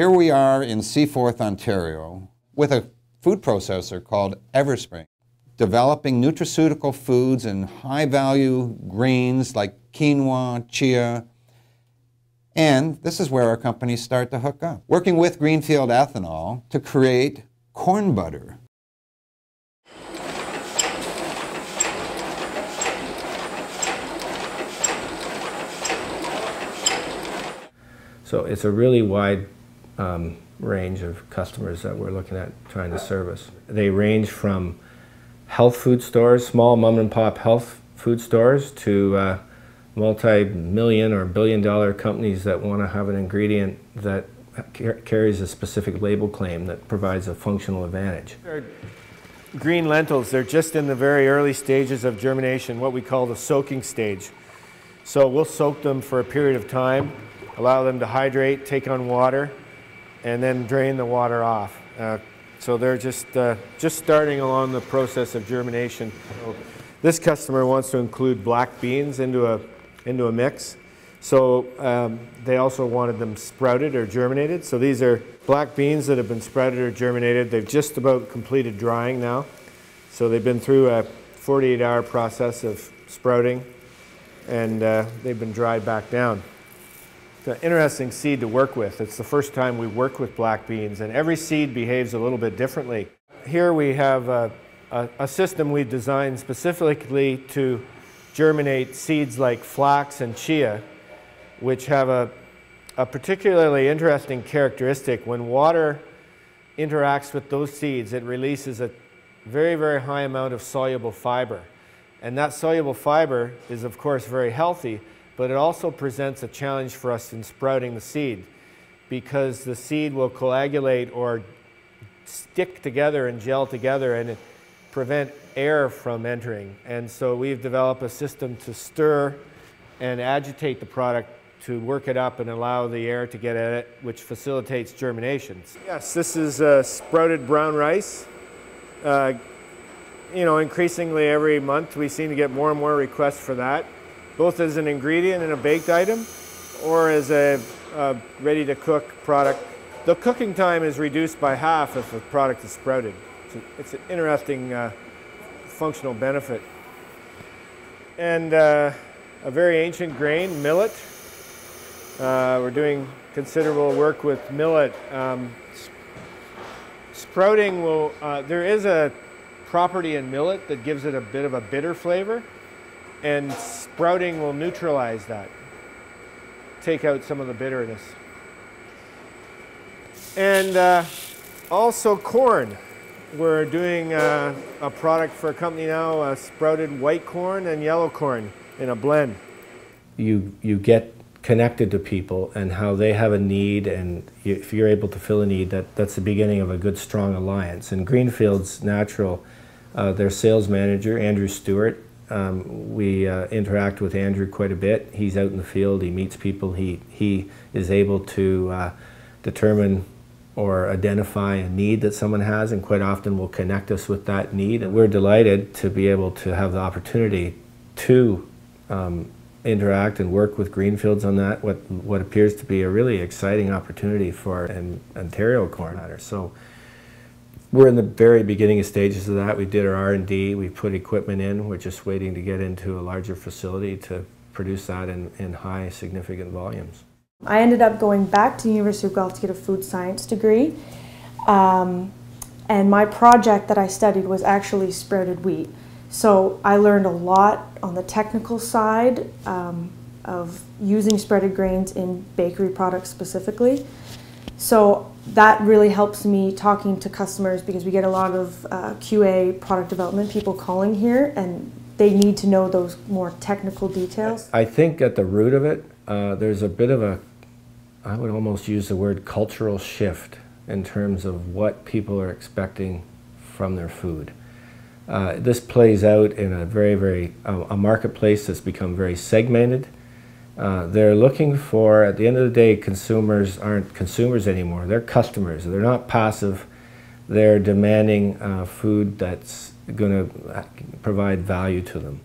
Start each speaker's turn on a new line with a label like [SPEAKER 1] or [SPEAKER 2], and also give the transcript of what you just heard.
[SPEAKER 1] Here we are in Seaforth, Ontario, with a food processor called Everspring, developing nutraceutical foods and high-value grains like quinoa, chia, and this is where our companies start to hook up, working with Greenfield Ethanol to create corn butter.
[SPEAKER 2] So it's a really wide range of customers that we're looking at trying to service. They range from health food stores, small mom and pop health food stores, to multi-million or billion-dollar companies that want to have an ingredient that carries a specific label claim that provides a functional advantage.
[SPEAKER 3] Green lentils, they're just in the very early stages of germination, what we call the soaking stage. So we'll soak them for a period of time, allow them to hydrate, take on water, and then drain the water off. So they're just starting along the process of germination. So this customer wants to include black beans into a mix. So they also wanted them sprouted or germinated. So these are black beans that have been sprouted or germinated. They've just about completed drying now. So they've been through a 48-hour process of sprouting, and they've been dried back down. It's an interesting seed to work with. It's the first time we work with black beans, and every seed behaves a little bit differently. Here we have a system we've designed specifically to germinate seeds like flax and chia, which have a particularly interesting characteristic. When water interacts with those seeds, it releases a very, very high amount of soluble fiber. And that soluble fiber is, of course, very healthy, but it also presents a challenge for us in sprouting the seed, because the seed will coagulate or stick together and gel together and prevent air from entering. And so we've developed a system to stir and agitate the product to work it up and allow the air to get at it, which facilitates germination. Yes, this is sprouted brown rice. You know, increasingly every month we seem to get more and more requests for that, both as an ingredient in a baked item or as a ready-to-cook product. The cooking time is reduced by half if the product is sprouted. It's an interesting functional benefit. And a very ancient grain, millet. We're doing considerable work with millet. Sprouting will, there is a property in millet that gives it a bit of a bitter flavor, and sprouting will neutralize that, take out some of the bitterness. And also corn. We're doing a product for a company now, sprouted white corn and yellow corn in a blend.
[SPEAKER 2] You get connected to people and how they have a need, and if you're able to fill a need, that's the beginning of a good, strong alliance. And Greenfield's Natural, their sales manager, Andrew Stewart, we interact with Andrew quite a bit. He's out in the field, he meets people, he is able to determine or identify a need that someone has, and quite often will connect us with that need. And we're delighted to be able to have the opportunity to interact and work with Greenfields on that, what appears to be a really exciting opportunity for an Ontario corn matter. So we're in the very beginning stages of that. We did our R&D, we put equipment in, we're just waiting to get into a larger facility to produce that in high, significant volumes.
[SPEAKER 4] I ended up going back to the University of Guelph to get a food science degree, and my project that I studied was actually sprouted wheat. So I learned a lot on the technical side of using sprouted grains in bakery products specifically. So that really helps me talking to customers, because we get a lot of QA product development people calling here, and they need to know those more technical details.
[SPEAKER 2] I think at the root of it, there's a bit of a, I would almost use the word cultural shift in terms of what people are expecting from their food. This plays out in a marketplace that's become very segmented. They're looking for, at the end of the day, consumers aren't consumers anymore. They're customers. They're not passive. They're demanding food that's going to provide value to them.